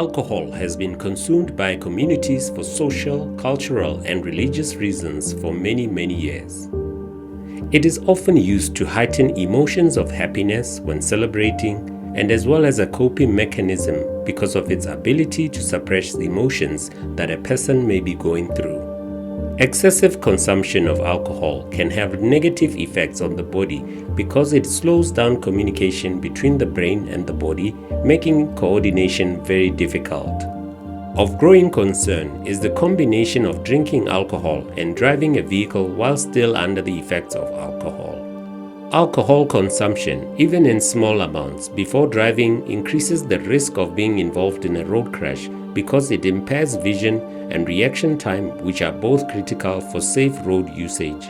alcohol has been consumed by communities for social, cultural, and religious reasons for many, many years. It is often used to heighten emotions of happiness when celebrating, and as well as a coping mechanism because of its ability to suppress the emotions that a person may be going through. Excessive consumption of alcohol can have negative effects on the body because it slows down communication between the brain and the body, making coordination very difficult. Of growing concern is the combination of drinking alcohol and driving a vehicle while still under the effects of alcohol. Alcohol consumption, even in small amounts, before driving increases the risk of being involved in a road crash because it impairs vision and reaction time, which are both critical for safe road usage.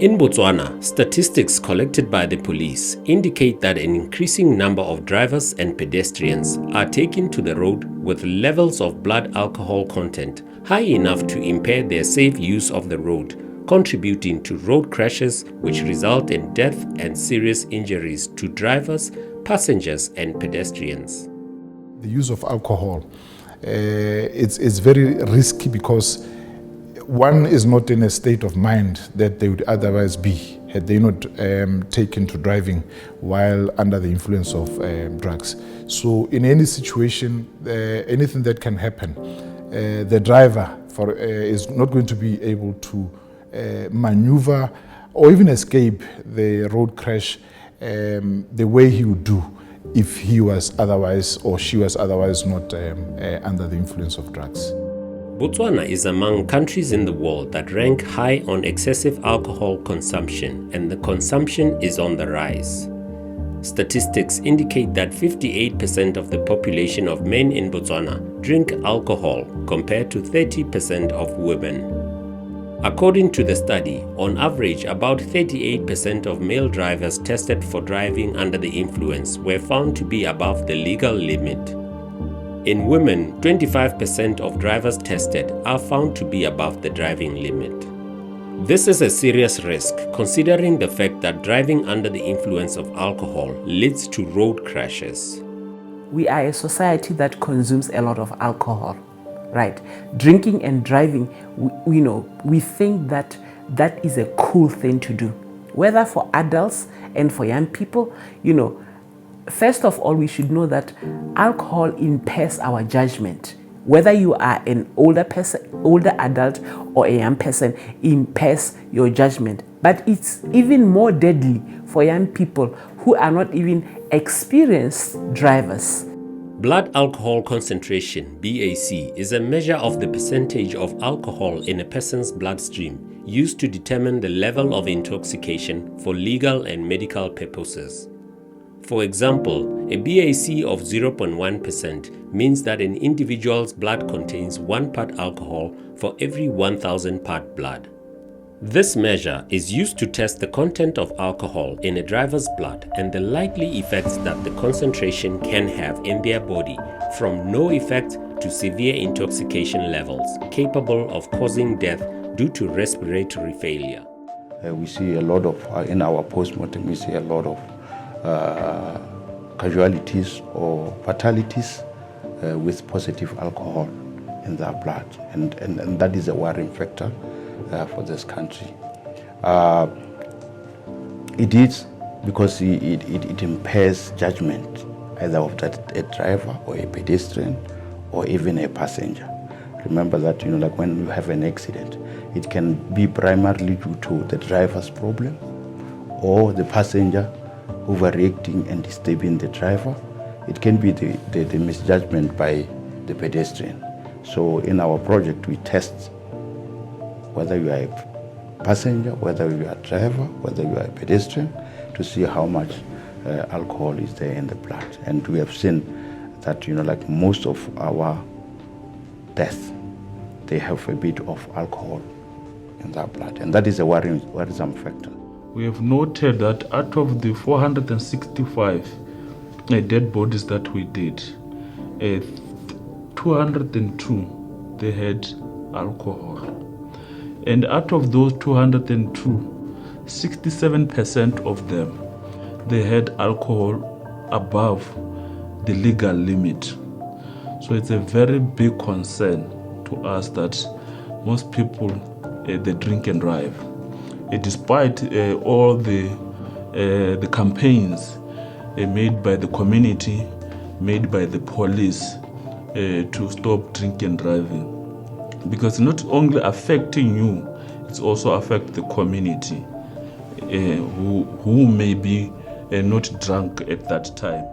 In Botswana, statistics collected by the police indicate that an increasing number of drivers and pedestrians are taken to the road with levels of blood alcohol content high enough to impair their safe use of the road, contributing to road crashes which result in death and serious injuries to drivers, passengers, and pedestrians. The use of alcohol, it's very risky because one is not in a state of mind that they would otherwise be had they not taken to driving while under the influence of drugs. So in any situation, anything that can happen, the driver is not going to be able to maneuver or even escape the road crash the way he would do if he was otherwise or she was otherwise not under the influence of drugs. Botswana is among countries in the world that rank high on excessive alcohol consumption, and the consumption is on the rise. Statistics indicate that 58% of the population of men in Botswana drink alcohol compared to 30% of women. According to the study, on average, about 38% of male drivers tested for driving under the influence were found to be above the legal limit. In women, 25% of drivers tested are found to be above the driving limit. This is a serious risk considering the fact that driving under the influence of alcohol leads to road crashes. We are a society that consumes a lot of alcohol, right? Drinking and driving, we think that that is a cool thing to do, whether for adults and for young people. First of all, we should know that alcohol impairs our judgment. Whether you are an older adult or a young person, impairs your judgment. But it's even more deadly for young people who are not even experienced drivers. Blood alcohol concentration, BAC, is a measure of the percentage of alcohol in a person's bloodstream used to determine the level of intoxication for legal and medical purposes. For example, a BAC of 0.1% means that an individual's blood contains 1 part alcohol for every 1,000 part blood. This measure is used to test the content of alcohol in a driver's blood and the likely effects that the concentration can have in their body, from no effect to severe intoxication levels capable of causing death due to respiratory failure. We see a lot of, in our postmortem, we see a lot of casualties or fatalities with positive alcohol in their blood, and that is a worrying factor for this country. It is because it impairs judgment either of a driver or a pedestrian or even a passenger. Remember that like when you have an accident, it can be primarily due to the driver's problem or the passenger overreacting and disturbing the driver. It can be the misjudgment by the pedestrian. So in our project, we test whether you are a passenger, whether you are a driver, whether you are a pedestrian, to see how much alcohol is there in the blood. And we have seen that like most of our deaths, they have a bit of alcohol in their blood, and that is a worrisome factor. We have noted that out of the 465 dead bodies that we did, 202 they had alcohol, and out of those 202, 67% of them they had alcohol above the legal limit. So it's a very big concern to us that most people, they drink and drive. Despite all the campaigns made by the community, made by the police to stop drinking and driving. Because not only affecting you, it's also affect the community who may be not drunk at that time.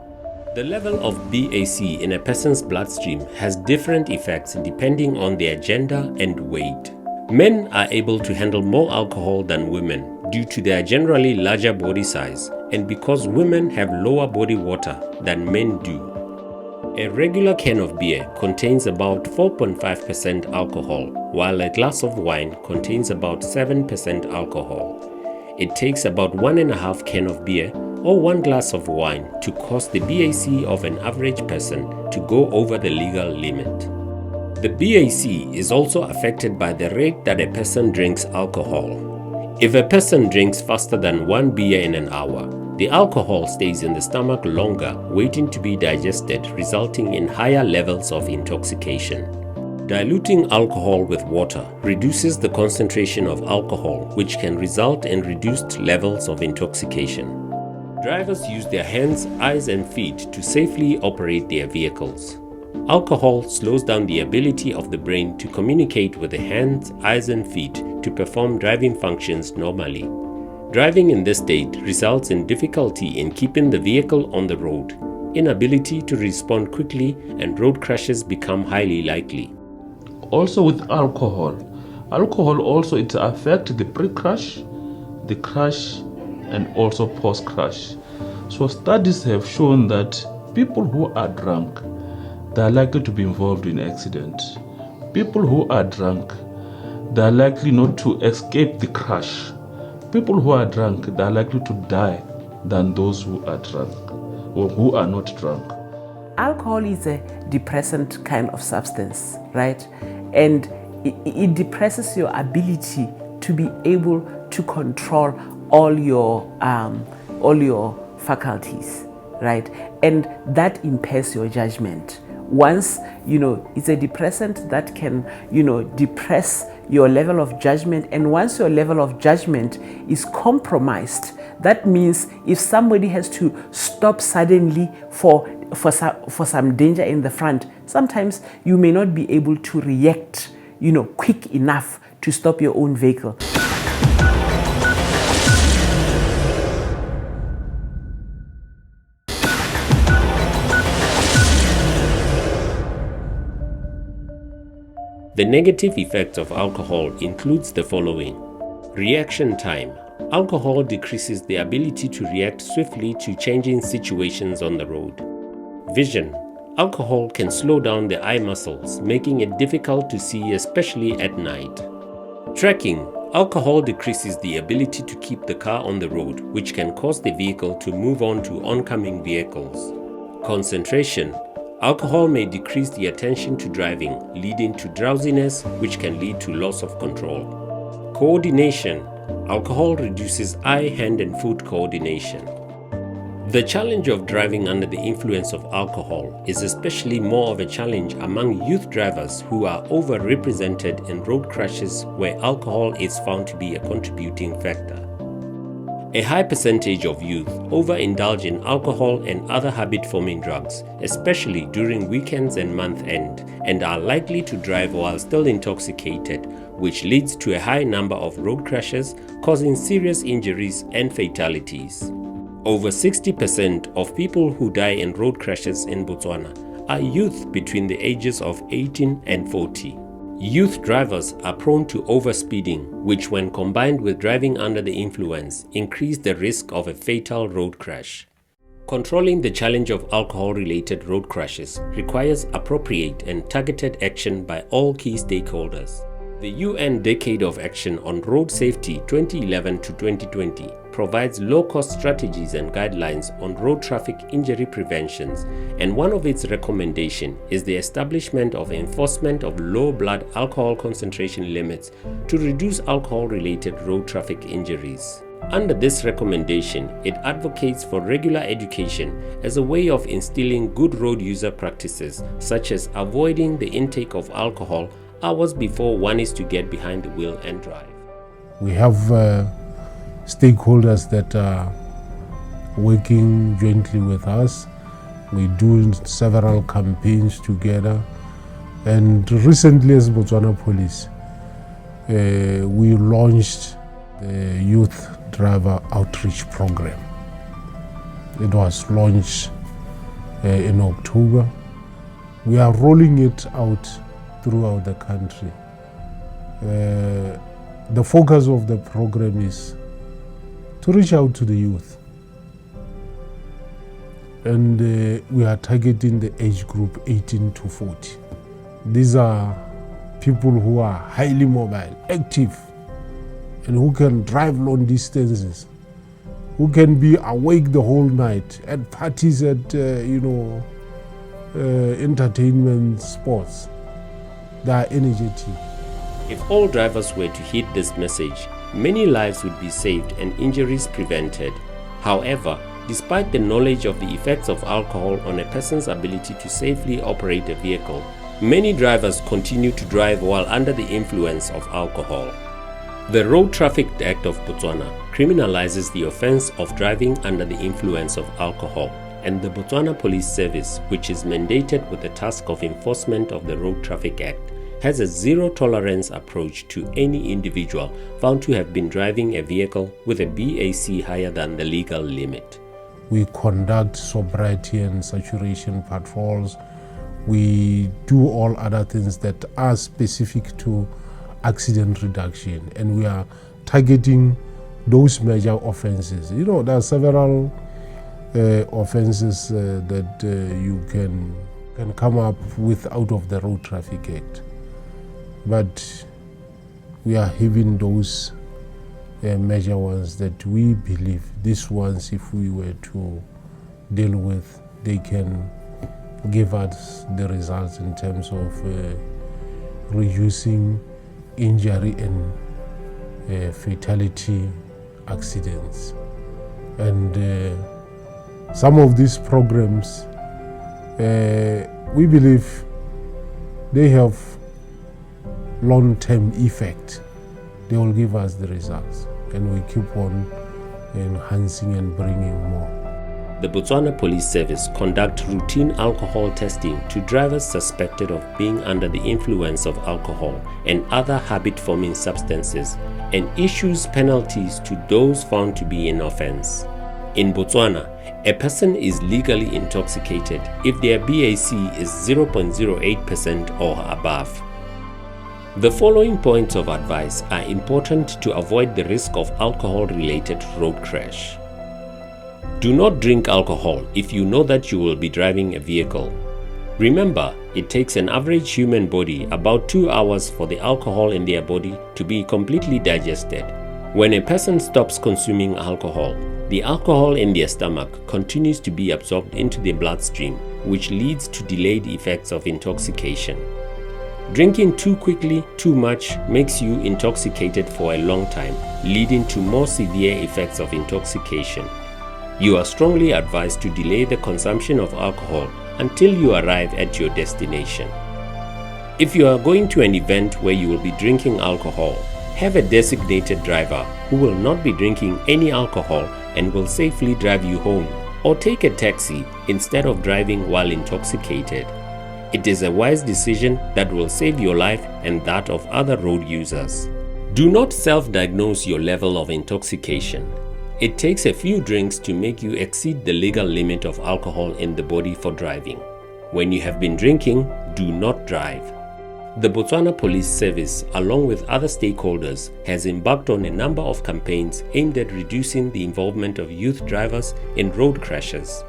The level of BAC in a person's bloodstream has different effects depending on their gender and weight. Men are able to handle more alcohol than women due to their generally larger body size and because women have lower body water than men do. A regular can of beer contains about 4.5% alcohol, while a glass of wine contains about 7% alcohol. It takes about 1.5 can of beer or 1 glass of wine to cause the BAC of an average person to go over the legal limit. The BAC is also affected by the rate that a person drinks alcohol. If a person drinks faster than 1 beer in an hour, the alcohol stays in the stomach longer, waiting to be digested, resulting in higher levels of intoxication. Diluting alcohol with water reduces the concentration of alcohol, which can result in reduced levels of intoxication. Drivers use their hands, eyes, and feet to safely operate their vehicles. Alcohol slows down the ability of the brain to communicate with the hands, eyes, and feet to perform driving functions normally. Driving in this state results in difficulty in keeping the vehicle on the road, inability to respond quickly, and road crashes become highly likely. Also with alcohol also it affects the pre-crash, the crash, and also post-crash. So studies have shown that people who are drunk, they are likely to be involved in accidents. People who are drunk, they are likely not to escape the crash. People who are drunk, they are likely to die than those who are drunk or who are not drunk. Alcohol is a depressant kind of substance, right? And it depresses your ability to be able to control all your faculties, right? And that impairs your judgment. Once, it's a depressant that can, depress your level of judgment. And once your level of judgment is compromised, that means if somebody has to stop suddenly for some danger in the front, sometimes you may not be able to react, quick enough to stop your own vehicle. The negative effects of alcohol includes the following. Reaction time. Alcohol decreases the ability to react swiftly to changing situations on the road. Vision. Alcohol can slow down the eye muscles, making it difficult to see, especially at night. Tracking. Alcohol decreases the ability to keep the car on the road, which can cause the vehicle to move on to oncoming vehicles. Concentration. Alcohol may decrease the attention to driving, leading to drowsiness, which can lead to loss of control. Coordination. Alcohol reduces eye, hand, and foot coordination. The challenge of driving under the influence of alcohol is especially more of a challenge among youth drivers who are overrepresented in road crashes where alcohol is found to be a contributing factor. A high percentage of youth overindulge in alcohol and other habit-forming drugs, especially during weekends and month-end, and are likely to drive while still intoxicated, which leads to a high number of road crashes, causing serious injuries and fatalities. Over 60% of people who die in road crashes in Botswana are youth between the ages of 18 and 40. Youth drivers are prone to overspeeding, which when combined with driving under the influence, increase the risk of a fatal road crash. Controlling the challenge of alcohol-related road crashes requires appropriate and targeted action by all key stakeholders. The UN Decade of Action on Road Safety 2011 to 2020 provides low-cost strategies and guidelines on road traffic injury preventions, and one of its recommendations is the establishment of enforcement of low blood alcohol concentration limits to reduce alcohol-related road traffic injuries. Under this recommendation, it advocates for regular education as a way of instilling good road user practices, such as avoiding the intake of alcohol hours before one is to get behind the wheel and drive. We have stakeholders that are working jointly with us. We do several campaigns together. And recently as Botswana Police, we launched the Youth Driver Outreach Program. It was launched in October. We are rolling it out throughout the country. The focus of the program is to reach out to the youth. And we are targeting the age group 18 to 40. These are people who are highly mobile, active, and who can drive long distances, who can be awake the whole night at parties, at entertainment, sports. They are energetic. If all drivers were to heed this message, many lives would be saved and injuries prevented. However, despite the knowledge of the effects of alcohol on a person's ability to safely operate a vehicle, many drivers continue to drive while under the influence of alcohol. The Road Traffic Act of Botswana criminalizes the offense of driving under the influence of alcohol, and the Botswana Police Service, which is mandated with the task of enforcement of the Road Traffic Act, has a zero-tolerance approach to any individual found to have been driving a vehicle with a BAC higher than the legal limit. We conduct sobriety and saturation patrols. We do all other things that are specific to accident reduction, and we are targeting those major offenses. There are several offenses that you can come up with out of the Road Traffic Act. But we are having those major ones that we believe, these ones, if we were to deal with, they can give us the results in terms of reducing injury and fatality accidents. And some of these programs, we believe they have long-term effect. They will give us the results, and we keep on enhancing and bringing more. The Botswana Police Service conduct routine alcohol testing to drivers suspected of being under the influence of alcohol and other habit-forming substances, and issues penalties to those found to be in offense. In Botswana, a person is legally intoxicated if their BAC is 0.08% or above. The following points of advice are important to avoid the risk of alcohol-related road crash. Do not drink alcohol if you know that you will be driving a vehicle. Remember, it takes an average human body about 2 hours for the alcohol in their body to be completely digested. When a person stops consuming alcohol, the alcohol in their stomach continues to be absorbed into the bloodstream, which leads to delayed effects of intoxication. Drinking too quickly, too much, makes you intoxicated for a long time, leading to more severe effects of intoxication. You are strongly advised to delay the consumption of alcohol until you arrive at your destination. If you are going to an event where you will be drinking alcohol, have a designated driver who will not be drinking any alcohol and will safely drive you home, or take a taxi instead of driving while intoxicated. It is a wise decision that will save your life and that of other road users. Do not self-diagnose your level of intoxication. It takes a few drinks to make you exceed the legal limit of alcohol in the body for driving. When you have been drinking, do not drive. The Botswana Police Service, along with other stakeholders, has embarked on a number of campaigns aimed at reducing the involvement of youth drivers in road crashes.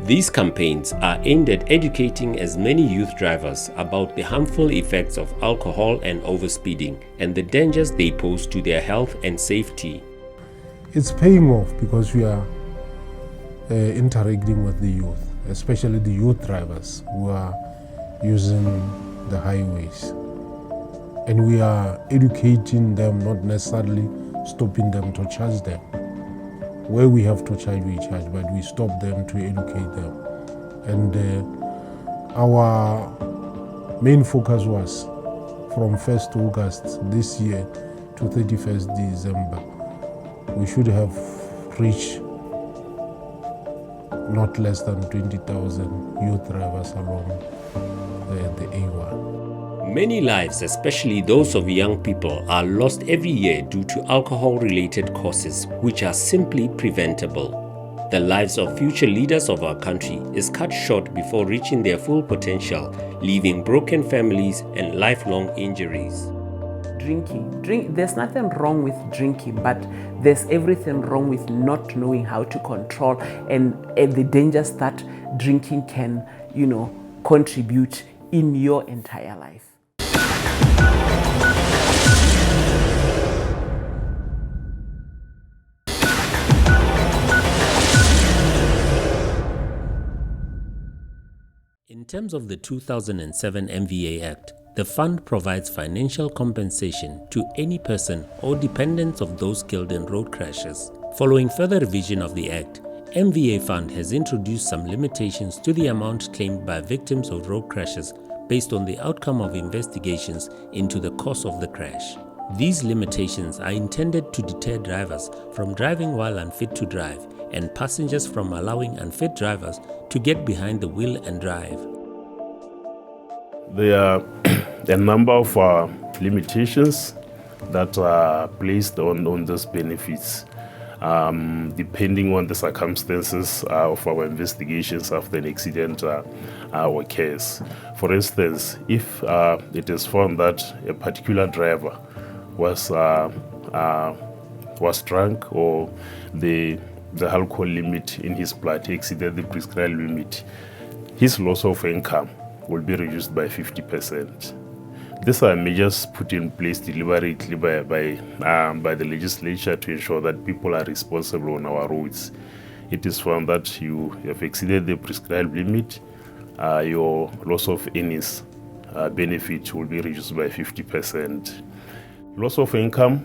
These campaigns are aimed at educating as many youth drivers about the harmful effects of alcohol and overspeeding and the dangers they pose to their health and safety. It's paying off because we are interacting with the youth, especially the youth drivers who are using the highways. And we are educating them, not necessarily stopping them to charge them. Where we have to charge, we charge, but we stop them to educate them. And our main focus was from 1st August this year to 31st December, we should have reached not less than 20,000 youth drivers along the A1. Many lives, especially those of young people, are lost every year due to alcohol-related causes, which are simply preventable. The lives of future leaders of our country is cut short before reaching their full potential, leaving broken families and lifelong injuries. There's nothing wrong with drinking, but there's everything wrong with not knowing how to control and the dangers that drinking can, contribute in your entire life. In terms of the 2007 MVA Act, the fund provides financial compensation to any person or dependents of those killed in road crashes. Following further revision of the Act, MVA Fund has introduced some limitations to the amount claimed by victims of road crashes based on the outcome of investigations into the cause of the crash. These limitations are intended to deter drivers from driving while unfit to drive and passengers from allowing unfit drivers to get behind the wheel and drive. There are a number of limitations that are placed on those benefits, depending on the circumstances of our investigations after an accident occurs. For instance, if it is found that a particular driver was drunk, or the alcohol limit in his blood exceeded the prescribed limit, his loss of income will be reduced by 50%. These are measures put in place deliberately by the legislature to ensure that people are responsible on our roads. It is found that you have exceeded the prescribed limit, your loss of earnings benefit will be reduced by 50%. Loss of income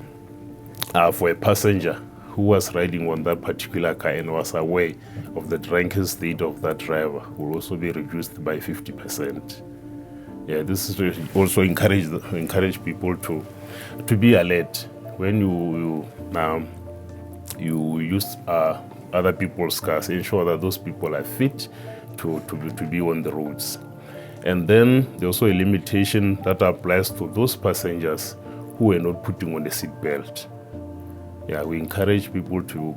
for a passenger who was riding on that particular car and was aware of the drunken state of that driver will also be reduced by 50%. Yeah, this is also encourage people to be alert when you use other people's cars. Ensure that those people are fit to be on the roads. And then there's also a limitation that applies to those passengers who are not putting on a seat belt. Yeah, we encourage people to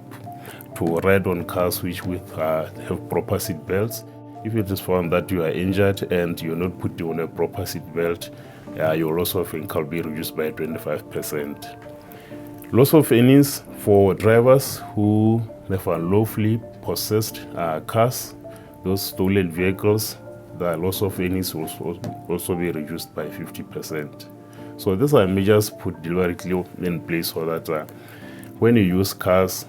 ride on cars which have proper seat belts. If it is found that you are injured and you're not putting on a proper seat belt, your loss of income will be reduced by 25%. Loss of earnings for drivers who have unlawfully possessed cars, those stolen vehicles, the loss of earnings will also be reduced by 50%. So these are measures put deliberately in place so that when you use cars,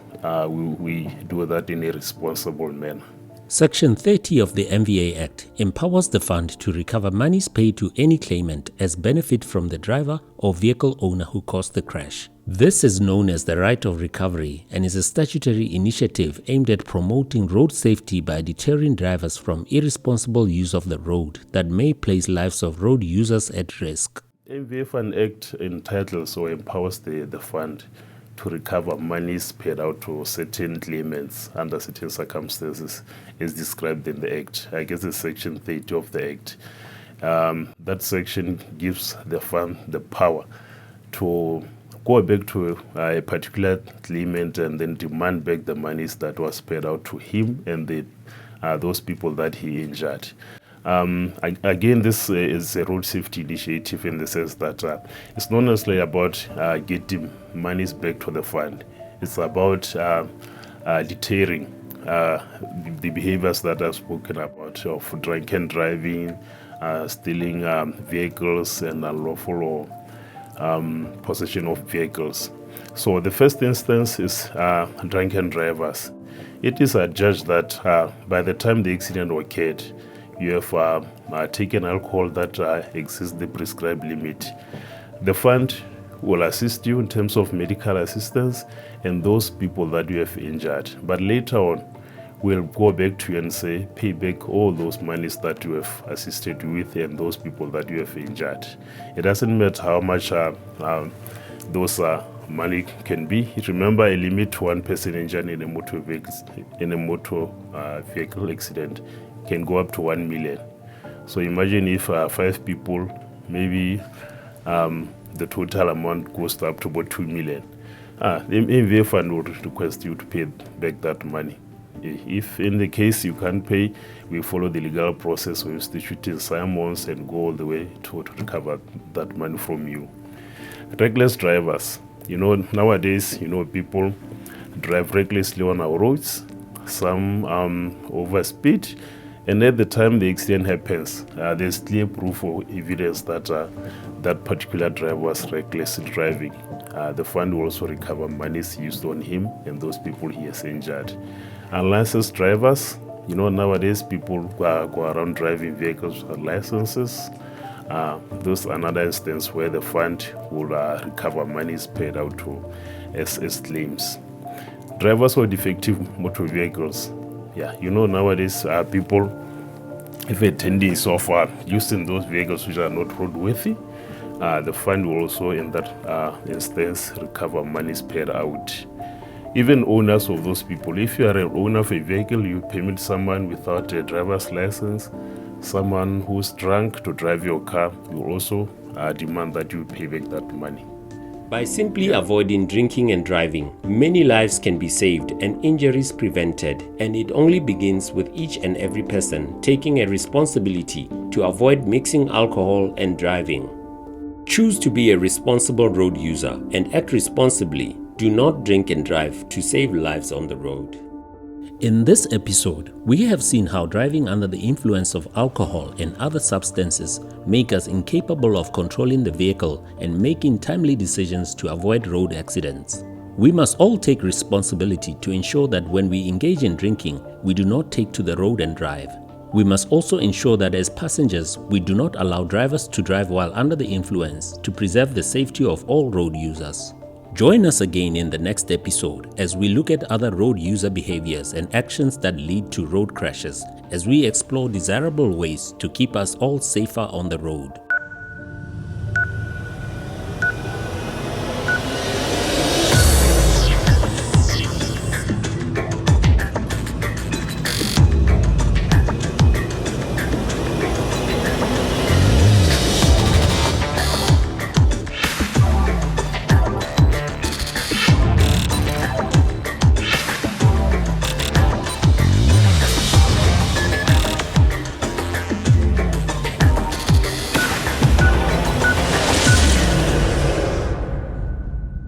we do that in a responsible manner. Section 30 of the MVA Act empowers the fund to recover monies paid to any claimant as benefit from the driver or vehicle owner who caused the crash. This is known as the right of recovery and is a statutory initiative aimed at promoting road safety by deterring drivers from irresponsible use of the road that may place lives of road users at risk. MVA Fund Act entitles or empowers the fund to recover monies paid out to certain claimants under certain circumstances as described in the Act. I guess it's Section 30 of the Act. That section gives the fund the power to go back to a particular claimant and then demand back the monies that was paid out to him and those people that he injured. Again, this is a road safety initiative in the sense that it's not necessarily about getting monies back to the fund. It's about deterring the behaviors that I've spoken about of drunken driving, stealing vehicles, and unlawful or possession of vehicles. So the first instance is drunken drivers. It is adjudged that by the time the accident occurred, you have taken alcohol that exceeds the prescribed limit. The fund will assist you in terms of medical assistance and those people that you have injured. But later on, we'll go back to you and say, pay back all those monies that you have assisted with and those people that you have injured. It doesn't matter how much those money can be. Remember, a limit to one person injured in a motor vehicle accident can go up to 1 million. So imagine if 5 people, maybe the total amount goes up to about 2 million. The MVA fund would request you to pay back that money. If in the case you can't pay, we follow the legal process. We institute summons and go all the way to recover that money from you. Reckless drivers. Nowadays, people drive recklessly on our roads. Some overspeed. And at the time the accident happens, there's clear proof or evidence that that particular driver was recklessly driving. The fund will also recover monies used on him and those people he has injured. Unlicensed drivers, nowadays people go around driving vehicles without licenses. Those another instance where the fund will recover monies paid out to as claims. Drivers of defective motor vehicles. Nowadays people, if a tendency of using those vehicles which are not roadworthy, the fund will also in that instance recover monies paid out. Even owners of those people, if you are an owner of a vehicle, you permit someone without a driver's license, someone who's drunk to drive your car, you also demand that you pay back that money. By simply avoiding drinking and driving, many lives can be saved and injuries prevented, and it only begins with each and every person taking a responsibility to avoid mixing alcohol and driving. Choose to be a responsible road user and act responsibly. Do not drink and drive to save lives on the road. In this episode, we have seen how driving under the influence of alcohol and other substances make us incapable of controlling the vehicle and making timely decisions to avoid road accidents. We must all take responsibility to ensure that when we engage in drinking, we do not take to the road and drive. We must also ensure that as passengers, we do not allow drivers to drive while under the influence to preserve the safety of all road users. Join us again in the next episode as we look at other road user behaviors and actions that lead to road crashes as we explore desirable ways to keep us all safer on the road.